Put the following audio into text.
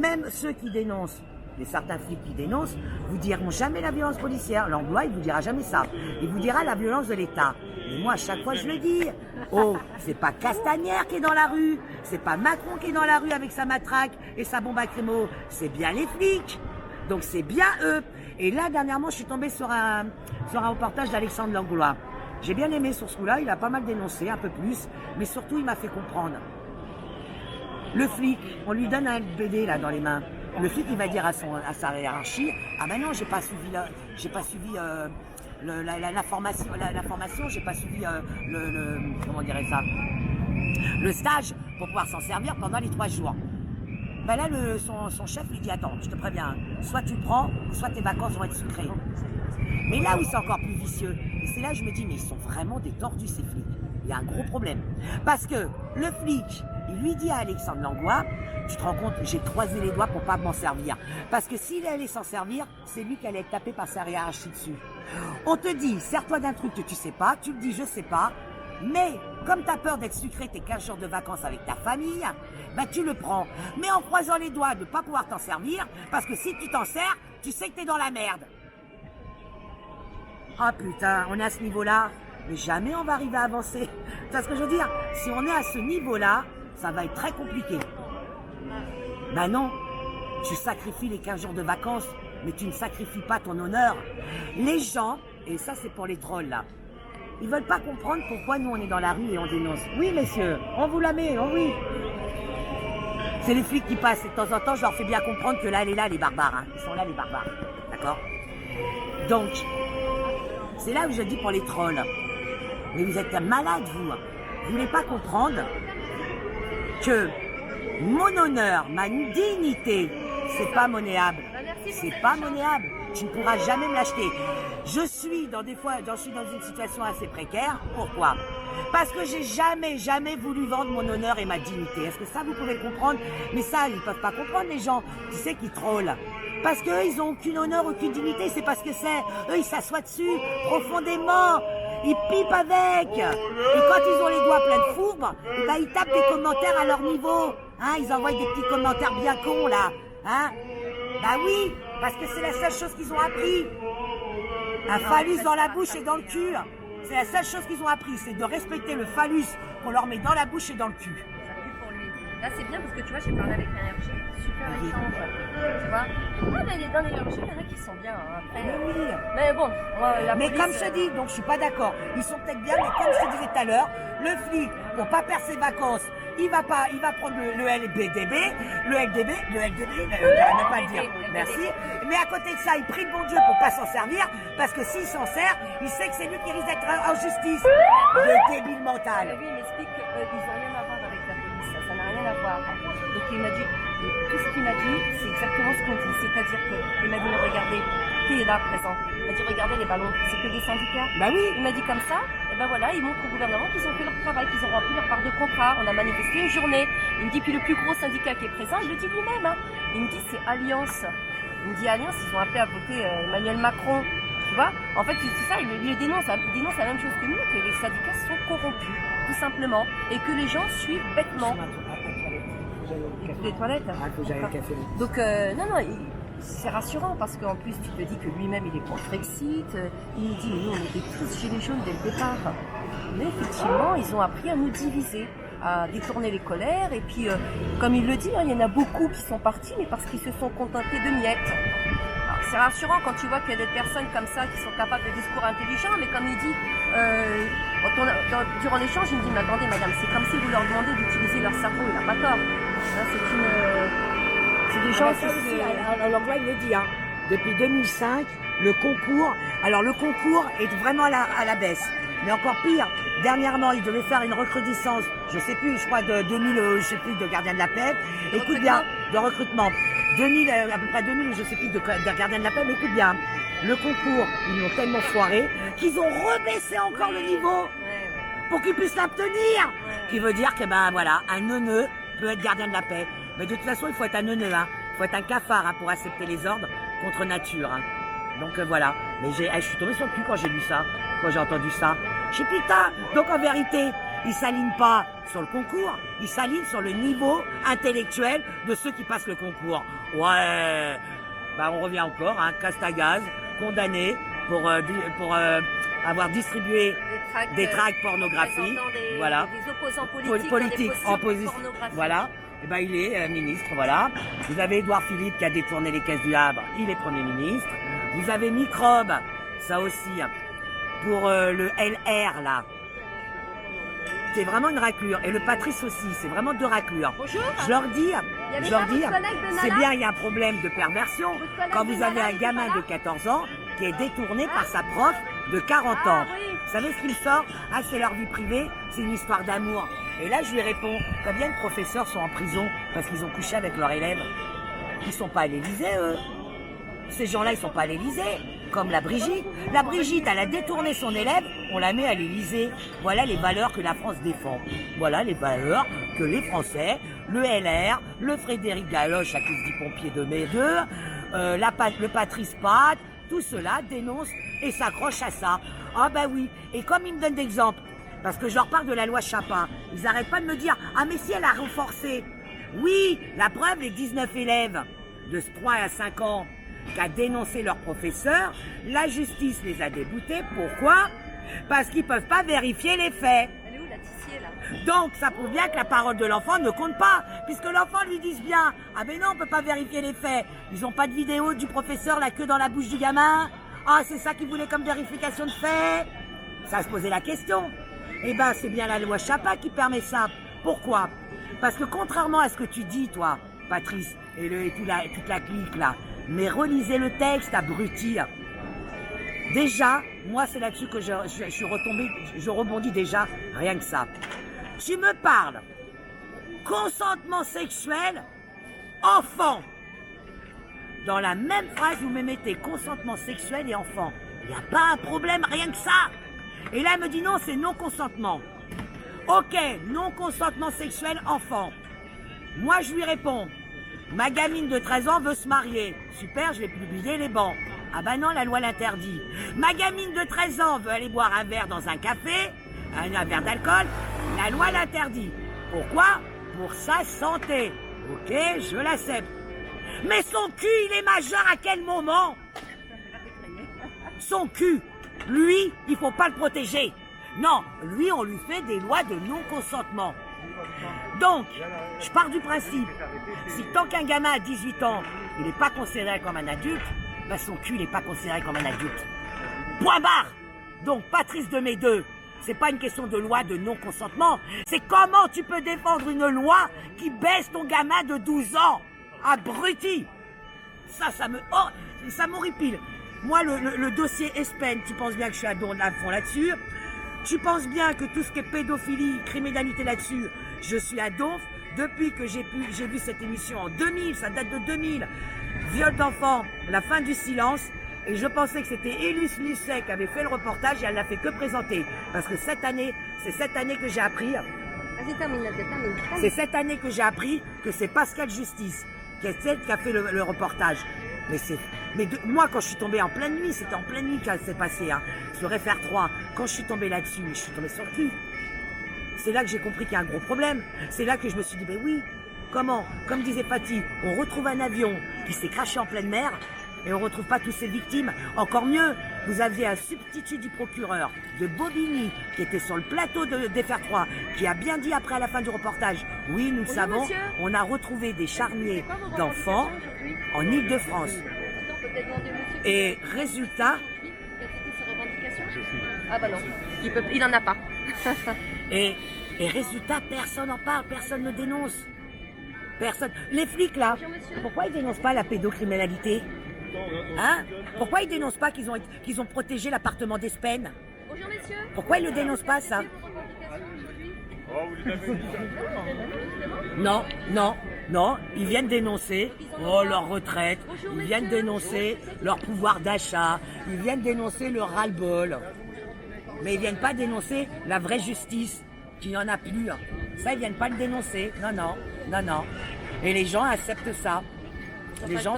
même ceux qui dénoncent, les certains flics qui dénoncent, vous diront jamais la violence policière. Langlois, il vous dira jamais ça. Il vous dira la violence de l'État. Et moi, à chaque fois, je le dis. Oh, c'est pas Castagnère qui est dans la rue. C'est pas Macron qui est dans la rue avec sa matraque et sa bombe à crémeau. C'est bien les flics. Donc, c'est bien eux. Et là, dernièrement, je suis tombée sur un reportage d'Alexandre Langlois. J'ai bien aimé sur ce coup-là. Il a pas mal dénoncé, un peu plus. Mais surtout, il m'a fait comprendre. Le flic, on lui donne un BD là dans les mains. Le flic, il va dire à sa hiérarchie, ah ben non, j'ai pas suivi l'information, j'ai pas suivi comment on dirait ça, le stage pour pouvoir s'en servir pendant les 3 jours. Ben là, son chef lui dit, attends, je te préviens, soit tu prends, soit tes vacances vont être sucrées. Mais là où c'est encore plus vicieux, et c'est là que je me dis, mais ils sont vraiment des tordus ces flics. Il y a un gros problème. Parce que le flic, il lui dit à Alexandre Langlois, tu te rends compte, j'ai croisé les doigts pour pas m'en servir. Parce que s'il allait s'en servir, c'est lui qui allait être tapé par sa hiérarchie dessus. On te dit, sers-toi d'un truc que tu sais pas, tu le dis, je sais pas, mais comme tu as peur d'être sucré tes 15 jours de vacances avec ta famille, ben tu le prends. Mais en croisant les doigts de ne pas pouvoir t'en servir, parce que si tu t'en sers, tu sais que tu es dans la merde. Ah putain, on est à ce niveau-là, mais jamais on va arriver à avancer. Tu vois ce que je veux dire? Si on est à ce niveau-là, ça va être très compliqué. Ben non, tu sacrifies les 15 jours de vacances, mais tu ne sacrifies pas ton honneur. Les gens, et ça c'est pour les trolls là, ils veulent pas comprendre pourquoi nous on est dans la rue et on dénonce. Oui messieurs, on vous la met, oh oui. C'est les flics qui passent et de temps en temps je leur fais bien comprendre que là, elle est là les barbares. Hein. Ils sont là les barbares, d'accord? Donc, c'est là où je dis pour les trolls, mais vous êtes malades vous. Vous voulez pas comprendre que mon honneur, ma dignité, c'est pas monnaieable. C'est pas monnaieable. Tu ne pourras jamais me l'acheter. Je suis dans une situation assez précaire. Pourquoi? Parce que j'ai jamais voulu vendre mon honneur et ma dignité. Est-ce que ça, vous pouvez le comprendre? Mais ça, ils peuvent pas comprendre, les gens. Tu sais qu'ils trollent. Parce qu'eux, ils ont aucun honneur, aucune dignité. C'est pas ce que c'est. Eux, ils s'assoient dessus, profondément. Ils pipent avec. Et quand ils ont les doigts pleins de fourbes, ben, ils tapent des commentaires à leur niveau. Hein, ils envoient des petits commentaires bien cons, là. Hein? Bah oui, parce que c'est la seule chose qu'ils ont appris. Un phallus dans la bouche et dans le cul. C'est la seule chose qu'ils ont appris, c'est de respecter le phallus qu'on leur met dans la bouche et dans le cul. Ça pue pour lui. Là, c'est bien parce que tu vois, j'ai parlé avec un RG, super échange. Tu vois? Ah, mais dans les RG, il y en a qui sont bien. Hein. Après, Mais oui. Mais bon, la mais police, comme je te dis, donc je suis pas d'accord. Ils sont peut-être bien, mais comme je te disais tout à l'heure, le flic, pour pas perdre ses vacances, il va prendre le LDB, il n'a pas à le dire, merci. Mais à côté de ça, il prie le bon Dieu pour pas s'en servir, parce que s'il s'en sert, il sait que c'est lui qui risque d'être en justice. Le débile mental. Lui, il m'explique qu'ils n'ont rien à voir avec la police, ça n'a rien à voir. Donc il m'a dit, tout ce qu'il m'a dit, c'est exactement ce qu'on dit, c'est-à-dire qu'il m'a dit, mais regardez, qui est là présent? Il m'a dit, regardez les ballons, c'est que des syndicats. Bah oui. Il m'a dit comme ça, et ben voilà, ils montrent au gouvernement qu'ils ont fait leur travail, qu'ils ont rempli leur part de contrat, on a manifesté une journée. Il me dit, puis le plus gros syndicat qui est présent, il le dit lui-même, hein. Il me dit, c'est Alliance. Il me dit, Alliance, ils ont appelé à voter Emmanuel Macron. Tu vois? En fait, c'est ça, il dénonce la même chose que nous, que les syndicats sont corrompus, tout simplement, et que les gens suivent bêtement. Les toilettes. Ah, faut que j'aille au café. Donc, non, c'est rassurant parce qu'en plus, tu te dis que lui-même, il est pour le Brexit. Il nous dit, mais nous, on était tous gilets jaunes dès le départ. Mais effectivement, ils ont appris à nous diviser, à détourner les colères. Et puis, comme il le dit, hein, il y en a beaucoup qui sont partis, mais parce qu'ils se sont contentés de miettes. Alors, c'est rassurant quand tu vois qu'il y a des personnes comme ça qui sont capables de discours intelligents, mais comme il dit, durant l'échange, il me dit, mais attendez, madame, c'est comme si vous leur demandez d'utiliser leur cerveau, il n'a pas tort. Là, c'est des gens qui Alors, Langlois, il le dit, hein. Depuis 2005, le concours est vraiment à la baisse. Mais encore pire, dernièrement, il devait faire une recrudescence, je sais plus, je crois de 2000, je sais plus, de gardiens de la paix. Écoute bien, de recrutement. 2000, à peu près 2000, je sais plus, de gardiens de la paix, mais écoute bien. Le concours, ils l'ont tellement foiré qu'ils ont rebaissé encore le niveau pour qu'ils puissent l'obtenir. Qui veut dire que, ben voilà, un neuneu peut être gardien de la paix. Mais de toute façon, il faut être un neuneu, hein. Il faut être un cafard, hein, pour accepter les ordres contre nature, hein. Donc voilà. Mais je suis tombée sur le cul quand j'ai lu ça, quand j'ai entendu ça. Je dis putain, donc en vérité, ils s'alignent pas sur le concours, ils s'alignent sur le niveau intellectuel de ceux qui passent le concours. Ouais, bah on revient encore, hein, Castagaz, condamné pour avoir distribué des tracts pornographiques, voilà, des opposants politiques en position, voilà. Et ben il est ministre, voilà. Vous avez Édouard Philippe qui a détourné les caisses du Havre, il est Premier ministre. Vous avez Microbe, ça aussi, pour le LR là. C'est vraiment une raclure. Et le Patrice aussi, c'est vraiment deux raclures. Bonjour. Je leur dis, c'est bien, il y a un problème de perversion quand vous avez un gamin de 14 ans qui est détourné par sa prof de 40 ans. Oui. Vous savez ce qu'il sort? Ah, c'est leur vie privée, c'est une histoire d'amour. Et là, je lui réponds, combien de professeurs sont en prison parce qu'ils ont couché avec leurs élèves? Ils sont pas à l'Élysée, eux. Ces gens-là, ils sont pas à l'Élysée. Comme la Brigitte. La Brigitte, elle a détourné son élève, on la met à l'Élysée. Voilà les valeurs que la France défend. Voilà les valeurs que les Français, le LR, le Frédéric Galoche, à qui se dit pompier de mes deux, le Patrice Pat, tout cela dénonce et s'accroche à ça. Ah ben oui, et comme ils me donnent d'exemples, parce que je leur parle de la loi Chapin, ils n'arrêtent pas de me dire « Ah mais si elle a renforcé !» Oui, la preuve, les 19 élèves de 3 à 5 ans qui a dénoncé leur professeur, la justice les a déboutés. Pourquoi? Parce qu'ils ne peuvent pas vérifier les faits. Elle est où la Tissier là? Donc ça prouve bien que la parole de l'enfant ne compte pas, puisque l'enfant lui dise bien « Ah ben non, on ne peut pas vérifier les faits. Ils n'ont pas de vidéo du professeur, la queue dans la bouche du gamin. Ah, c'est ça qu'ils voulaient comme vérification de faits ?» Ça se posait la question. Eh ben c'est bien la loi Chapin qui permet ça. Pourquoi? Parce que contrairement à ce que tu dis, toi, Patrice, et toute la clique là, mais relisez le texte, abruti. Déjà, moi c'est là-dessus que je suis retombé, je rebondis déjà, rien que ça. Tu me parles consentement sexuel, enfant. Dans la même phrase, vous me mettez consentement sexuel et enfant. Il n'y a pas un problème, rien que ça. Et là, elle me dit non, c'est non-consentement. Ok, non-consentement sexuel, enfant. Moi, je lui réponds, ma gamine de 13 ans veut se marier. Super, je vais publier les bancs. Ah ben non, la loi l'interdit. Ma gamine de 13 ans veut aller boire un verre dans un café, un verre d'alcool. La loi l'interdit. Pourquoi? Pour sa santé. Ok, je l'accepte. Mais son cul, il est majeur à quel moment? Son cul, lui, il faut pas le protéger. Non, lui, on lui fait des lois de non-consentement. Donc, je pars du principe, si tant qu'un gamin a 18 ans, il n'est pas considéré comme un adulte, ben son cul n'est pas considéré comme un adulte. Point barre. Donc, Patrice de mes deux, c'est pas une question de loi de non-consentement, c'est comment tu peux défendre une loi qui baisse ton gamin de 12 ans. Abruti. Ça m'horripile. Moi, le dossier Espen, tu penses bien que je suis à fond là-dessus. Tu penses bien que tout ce qui est pédophilie, criminalité là-dessus, je suis à donf. Depuis que j'ai vu cette émission en 2000, ça date de 2000, viol d'enfants, la fin du silence, et je pensais que c'était Élus Lucet qui avait fait le reportage et elle n'a fait que présenter. Parce que c'est cette année que j'ai appris. Vas-y, termine. C'est cette année que j'ai appris que c'est Pascal Justice qui a fait le reportage. Moi, quand je suis tombée en pleine nuit, c'était en pleine nuit que ça s'est passé, hein, sur FR3. Quand je suis tombée là-dessus, je suis tombée sur le cul. C'est là que j'ai compris qu'il y a un gros problème. C'est là que je me suis dit, ben oui, comment? Comme disait Fatih, on retrouve un avion qui s'est craché en pleine mer et on ne retrouve pas toutes ses victimes. Encore mieux, vous aviez un substitut du procureur de Bobigny qui était sur le plateau d'FR3 qui a bien dit après à la fin du reportage, oui, nous le savons, monsieur. on a retrouvé des charniers d'enfants en Ile-de-France. Et résultat... Ah bah non, il n'en a pas. et résultat, personne n'en parle, personne ne dénonce. Personne. Les flics là, pourquoi ils dénoncent pas la pédocriminalité? Hein? Pourquoi ils dénoncent pas qu'ils ont protégé l'appartement d'Espen? Bonjour messieurs. Pourquoi ils ne dénoncent pas ça? Non, ils viennent dénoncer leur retraite, ils viennent dénoncer leur pouvoir d'achat, ils viennent dénoncer leur ras-le-bol. Mais ils viennent pas dénoncer la vraie justice, qu'il n'y en a plus. Ça, ils viennent pas le dénoncer. Non. Et les gens acceptent ça. Les gens...